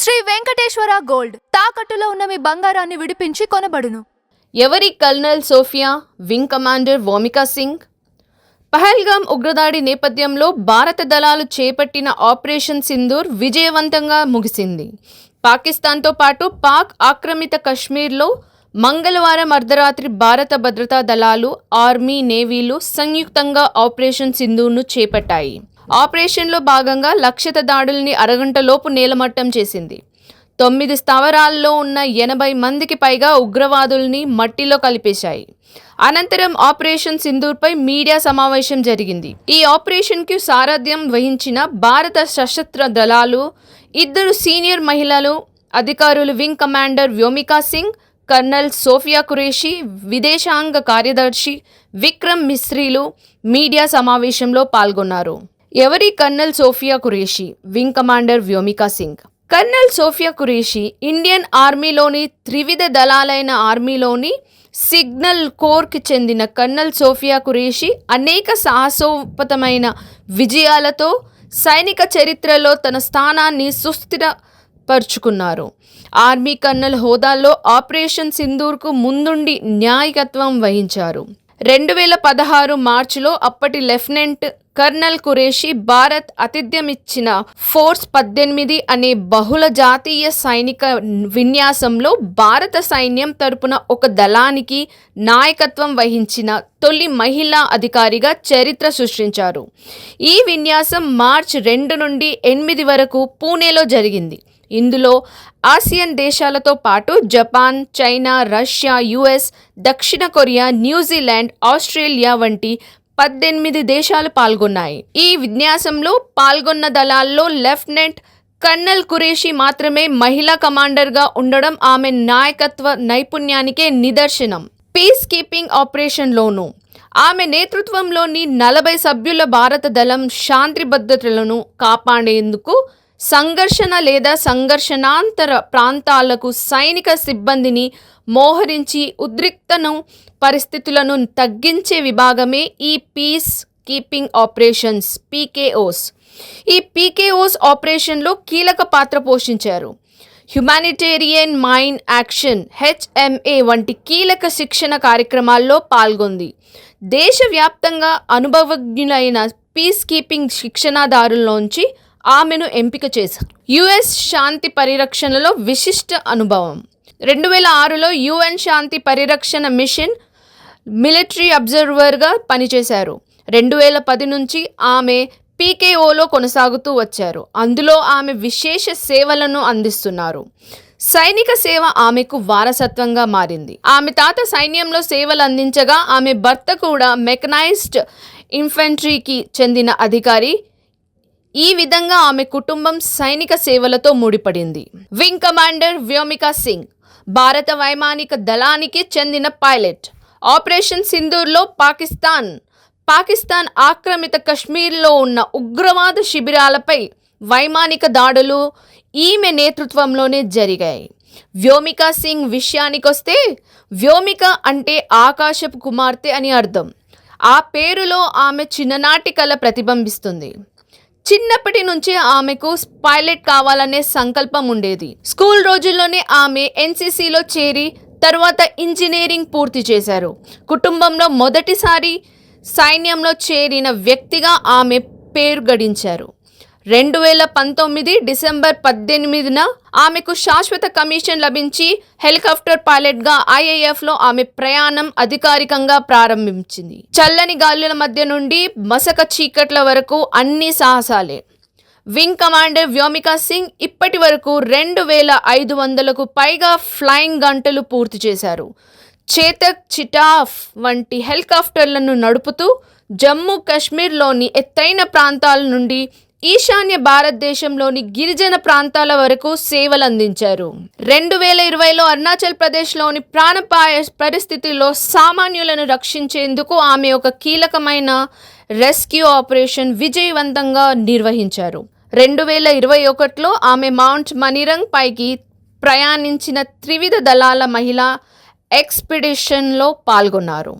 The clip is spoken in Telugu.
శ్రీ వెంకటేశ్వర గోల్డ్ తాకట్టులో ఉన్న మీ బంగారాన్ని విడిపించి కొనబడును. ఎవరి colonel Sofia, wing commander Vyomika Singh? Pahalgam ఉగ్రదాడి నేపథ్యంలో భారత దళాలు చేపట్టిన ఆపరేషన్ సింధూర్ విజయవంతంగా ముగిసింది. పాకిస్తాన్తో పాటు పాక్ ఆక్రమిత కశ్మీర్లో మంగళవారం అర్ధరాత్రి భారత భద్రతా దళాలు, ఆర్మీ, నేవీలు సంయుక్తంగా ఆపరేషన్ సింధూర్ను చేపట్టాయి. ఆపరేషన్లో భాగంగా లక్ష్యత దాడుల్ని అరగంటలోపు నేలమట్టం చేసింది. 9 స్థావరాల్లో ఉన్న 80 మందికి పైగా ఉగ్రవాదుల్ని మట్టిలో కలిపేశాయి. అనంతరం ఆపరేషన్ సింధూర్పై మీడియా సమావేశం జరిగింది. ఈ ఆపరేషన్కి సారథ్యం వహించిన భారత సశస్త్ర దళాలు 2 సీనియర్ మహిళలు అధికారులు wing commander Vyomika Singh, colonel Sofia Qureshi, విదేశాంగ కార్యదర్శి విక్రమ్ మిస్రీలు మీడియా సమావేశంలో పాల్గొన్నారు. ఎవరి colonel Sofia Qureshi, wing commander Vyomika Singh? Colonel Sofia Qureshi Indian ఆర్మీలోని త్రివిధ దళాలైన ఆర్మీలోని సిగ్నల్ కోర్కి చెందిన కర్నల్ సోఫియా ఖురేషీ అనేక సాహసోపేతమైన విజయాలతో సైనిక చరిత్రలో తన స్థానాన్ని సుస్థిరపరుచుకున్నారు. ఆర్మీ కర్నల్ హోదాలో ఆపరేషన్ సింధూర్కు ముందుండి నాయకత్వం వహించారు. 2016 మార్చిలో అప్పటి లెఫ్టినెంట్ కర్నల్ ఖురేషీ భారత్ ఆతిథ్యమిచ్చిన ఫోర్స్ 18 అనే బహుళ జాతీయ సైనిక విన్యాసంలో భారత సైన్యం తరపున ఒక దళానికి నాయకత్వం వహించిన తొలి మహిళా అధికారిగా చరిత్ర సృష్టించారు. ఈ విన్యాసం మార్చి 2 నుండి 8 వరకు పూణేలో జరిగింది. ఇందులో ఆసియన్ దేశాలతో పాటు జపాన్, చైనా, రష్యా, యుఎస్, దక్షిణ కొరియా, న్యూజిలాండ్, ఆస్ట్రేలియా వంటి 18 దేశాలు పాల్గొన్నాయి. ఈ విన్యాసంలో పాల్గొన్న దళాల్లో లెఫ్టినెంట్ కర్నల్ ఖురేషీ మాత్రమే మహిళా కమాండర్గా ఉండడం ఆమె నాయకత్వ నైపుణ్యానికే నిదర్శనం. పీస్ కీపింగ్ ఆపరేషన్లోనూ ఆమె నేతృత్వంలోని 40 సభ్యుల భారత దళం శాంతి భద్రతలను కాపాడేందుకు సంఘర్షణ లేదా సంఘర్షణాంతర ప్రాంతాలకు సైనిక సిబ్బందిని మోహరించి ఉద్రిక్తను పరిస్థితులను తగ్గించే విభాగమే ఈ పీస్ కీపింగ్ ఆపరేషన్స్ పీకేఓస్. ఈ పీకేఓస్ ఆపరేషన్లో కీలక పాత్ర పోషించారు. హ్యుమానిటేరియన్ మైన్ యాక్షన్ HMA వంటి కీలక శిక్షణ కార్యక్రమాల్లో పాల్గొంది. దేశవ్యాప్తంగా అనుభవజ్ఞులైన పీస్ కీపింగ్ శిక్షణాదారుల్లోంచి ఆమెను ఎంపిక చేశారు. యుఎస్ శాంతి పరిరక్షణలో విశిష్ట అనుభవం. 2006లో UN శాంతి పరిరక్షణ మిషన్ మిలిటరీ అబ్జర్వర్గా పనిచేశారు. 2010 నుంచి ఆమె పీకేఓలో కొనసాగుతూ వచ్చారు. అందులో ఆమె విశేష సేవలను అందిస్తున్నారు. సైనిక సేవ ఆమెకు వారసత్వంగా మారింది. ఆమె తాత సైన్యంలో సేవలు అందించగా ఆమె భర్త కూడా మెకనైజ్డ్ ఇన్ఫెంట్రీకి చెందిన అధికారి. ఈ విధంగా ఆమె కుటుంబం సైనిక సేవలతో ముడిపడింది. వింగ్ కమాండర్ వ్యోమికా సింగ్ భారత వైమానిక దళానికి చెందిన పైలట్. ఆపరేషన్ సింధూర్లో పాకిస్తాన్ ఆక్రమిత కశ్మీర్లో ఉన్న ఉగ్రవాద శిబిరాలపై వైమానిక దాడులు ఈమె నేతృత్వంలోనే జరిగాయి. వ్యోమికా సింగ్ విషయానికొస్తే వ్యోమిక అంటే ఆకాశపు కుమార్తె అని అర్థం. ఆ పేరులో ఆమె చిన్ననాటి కళ ప్రతిబింబిస్తుంది. చిన్నప్పటి నుంచే ఆమెకు పైలట్ కావాలనే సంకల్పం ఉండేది. స్కూల్ రోజుల్లోనే ఆమె NCCలో చేరి తర్వాత ఇంజనీరింగ్ పూర్తి చేశారు. కుటుంబంలో మొదటిసారి సైన్యంలో చేరిన వ్యక్తిగా ఆమె పేరు గడించారు. 2019 డిసెంబర్ 18న ఆమెకు శాశ్వత కమిషన్ లభించి హెలికాప్టర్ పైలట్గా IAFలో ఆమె ప్రయాణం అధికారికంగా ప్రారంభించింది. చల్లని గాలుల మధ్య నుండి మసక చీకట్ల వరకు అన్ని సాహసాలే. వింగ్ కమాండర్ వ్యోమికా సింగ్ ఇప్పటి వరకు 2500కు పైగా ఫ్లయింగ్ గంటలు పూర్తి చేశారు. చేతక్, చిటాఫ్ వంటి హెలికాప్టర్లను నడుపుతూ జమ్మూ కాశ్మీర్లోని ఎత్తైన ప్రాంతాల నుండి ఈశాన్య భారతదేశంలోని గిరిజన ప్రాంతాల వరకు సేవలందించారు. 2020లో అరుణాచల్ ప్రదేశ్లోని ప్రాణాపాయ పరిస్థితుల్లో సామాన్యులను రక్షించేందుకు ఆమె ఒక కీలకమైన రెస్క్యూ ఆపరేషన్ విజయవంతంగా నిర్వహించారు. 2021లో ఆమె మౌంట్ మనిరంగ్ పైకి ప్రయాణించిన త్రివిధ దళాల మహిళా ఎక్స్పెడిషన్లో పాల్గొన్నారు.